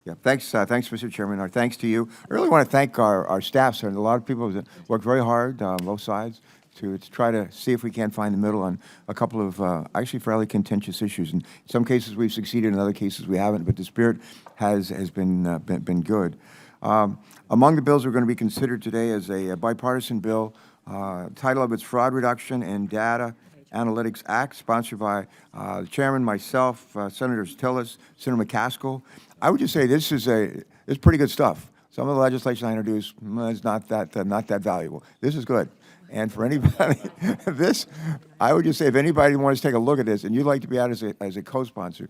Yeah, thanks, Mr. Chairman. Our thanks to you. I really want to thank our staff, sir. A lot of people have worked very hard on both sides to try to see if we can find the middle on a couple of actually fairly contentious issues. In some cases, we've succeeded. In other cases, we haven't. But the spirit has been good. Among the bills that are going to be considered today is a bipartisan bill. Title of it's Fraud Reduction and Data Analytics Act, sponsored by the chairman, myself, Senators Tillis, Senator McCaskill. I would just say this is pretty good stuff. Some of the legislation I introduced is not that valuable. This is good. And for anybody, I would just say if anybody wants to take a look at this and you'd like to be out as a co-sponsor,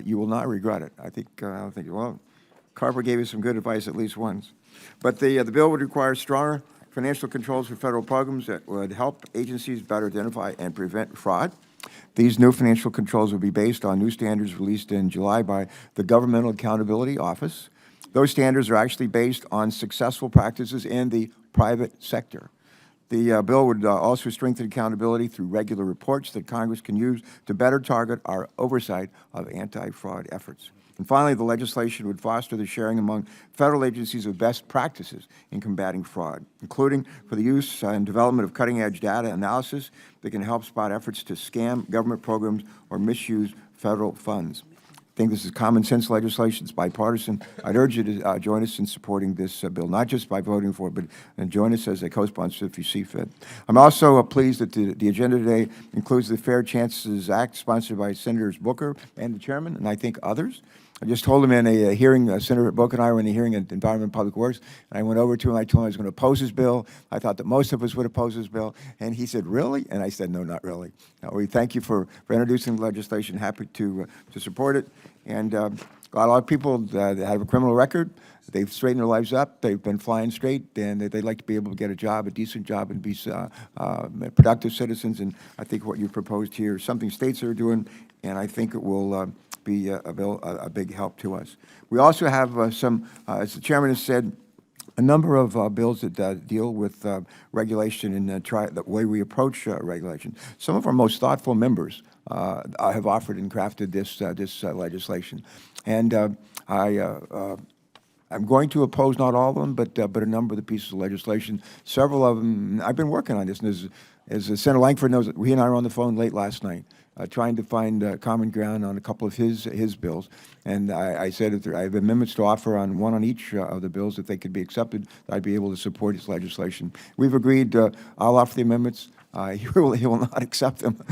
you will not regret it. I don't think, well, Carper gave you some good advice at least once. But the bill would require stronger financial controls for federal programs that would help agencies better identify and prevent fraud. These new financial controls will be based on new standards released in July by the Governmental Accountability Office. Those standards are actually based on successful practices in the private sector. The bill would also strengthen accountability through regular reports that Congress can use to better target our oversight of anti-fraud efforts. And finally, the legislation would foster the sharing among federal agencies of best practices in combating fraud, including for the use and development of cutting-edge data analysis that can help spot efforts to scam government programs or misuse federal funds. I think this is common sense legislation. It's bipartisan. I'd urge you to join us in supporting this bill, not just by voting for it, but join us as a co-sponsor if you see fit. I'm also pleased that the agenda today includes the Fair Chances Act, sponsored by Senators Booker and the chairman, and I think others. I just told him in a hearing, Senator Booker and I were in a hearing at Environment and Public Works, and I went over to him, I told him I was going to oppose his bill. I thought that most of us would oppose his bill, and he said, really? And I said, no, not really. We thank you for introducing the legislation, happy to support it. And a lot of people that have a criminal record, they've straightened their lives up, they've been flying straight, and they'd like to be able to get a job, a decent job, and be productive citizens. And I think what you proposed here is something states are doing, and I think it will be a big help to us. We also have some, as the chairman has said, a number of bills that deal with regulation and the way we approach regulation. Some of our most thoughtful members have offered and crafted this legislation, and I'm going to oppose not all of them, but a number of the pieces of legislation. Several of them, I've been working on this, and as Senator Langford knows, he and I were on the phone late last night, trying to find common ground on a couple of his bills. And I said that I have amendments to offer on one on each of the bills. If they could be accepted, I'd be able to support his legislation. We've agreed I'll offer the amendments. He will not accept them.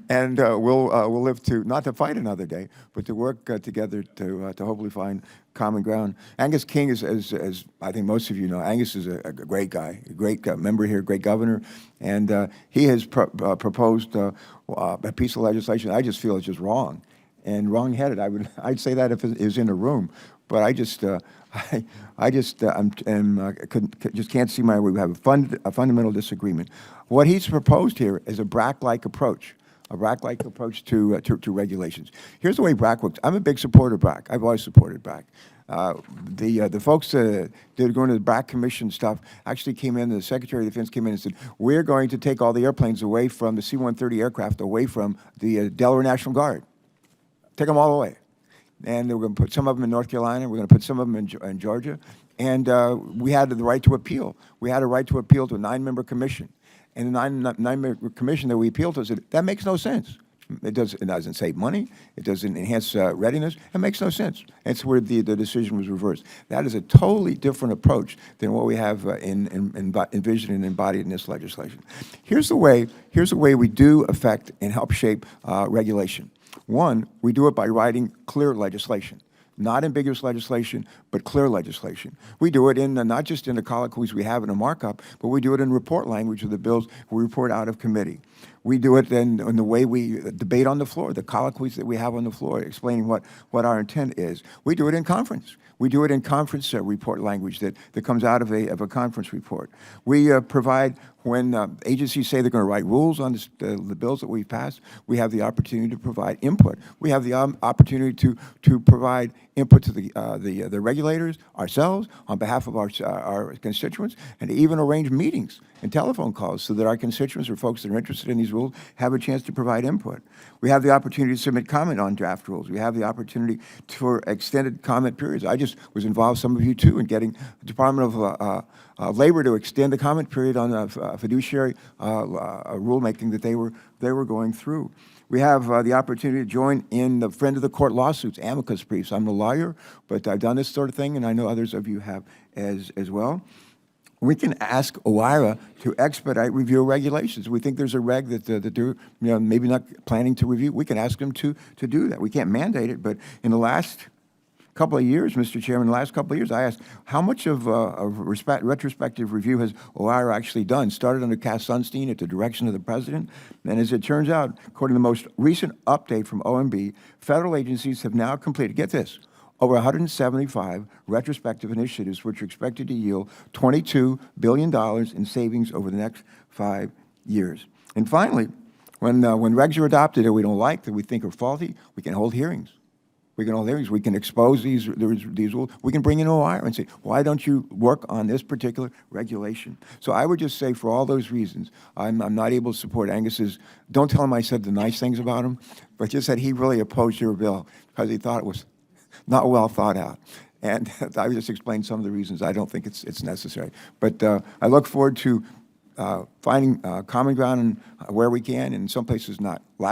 And we'll live to, not to fight another day, but to work together to hopefully find common ground. Angus King, as I think most of you know, Angus is a great guy, a great member here, great governor, and he has proposed a piece of legislation I just feel is just wrong and wrong-headed. I'd say that if it is in a room, but I just can't see my way. We have a fundamental disagreement. What he's proposed here is a BRAC-like approach. A BRAC-like approach to regulations. Here's the way BRAC works. I'm a big supporter of BRAC. I've always supported BRAC. The folks that are going to the BRAC Commission stuff actually came in, the Secretary of Defense came in and said, we're going to take all the airplanes away from the C-130 aircraft, away from the Delaware National Guard. Take them all away. And we're going to put some of them in North Carolina. We're going to put some of them in Georgia. And we had the right to appeal. We had a right to appeal to a 9-member commission. And the nine-member commission that we appealed to said, that makes no sense. It doesn't save money. It doesn't enhance readiness. It makes no sense. That's where the decision was reversed. That is a totally different approach than what we have envisioned and embodied in this legislation. Here's the way we do affect and help shape regulation. One, we do it by writing clear legislation. Not ambiguous legislation, but clear legislation. We do it in not just in the colloquies we have in a markup, but we do it in report language of the bills we report out of committee. We do it in the way we debate on the floor, the colloquies that we have on the floor, explaining what our intent is. We do it in conference. We do it in conference report language that comes out of a conference report. We provide, when agencies say they're going to write rules on the bills that we've passed, we have the opportunity to provide input. We have the opportunity to provide input to the regulators, ourselves, on behalf of our constituents, and to even arrange meetings and telephone calls so that our constituents or folks that are interested in these rules have a chance to provide input. We have the opportunity to submit comment on draft rules. We have the opportunity for extended comment periods. I just was involved, some of you too, in getting the Department of Labor to extend the comment period on fiduciary rulemaking that they were going through. We have the opportunity to join in the friend of the court lawsuits, amicus briefs. I'm a lawyer, but I've done this sort of thing, and I know others of you have as well. We can ask OIRA to expedite review of regulations. We think there's a reg that they're maybe not planning to review. We can ask them to do that. We can't mandate it, but in the last couple of years, Mr. Chairman, in the last couple of years, I asked how much of retrospective review has OIRA actually done? Started under Cass Sunstein at the direction of the president. And as it turns out, according to the most recent update from OMB, federal agencies have now completed, get this, over 175 retrospective initiatives, which are expected to yield $22 billion in savings over the next 5 years. And finally, when regs are adopted that we don't like, that we think are faulty, we can hold hearings. We can hold hearings. We can expose these rules. We can bring in OIRA and say, why don't you work on this particular regulation? So I would just say, for all those reasons, I'm not able to support Angus's. Don't tell him I said the nice things about him, but just that he really opposed your bill because he thought it was not well thought out. And I just explained some of the reasons I don't think it's necessary. But I look forward to finding common ground where we can, and in some places not.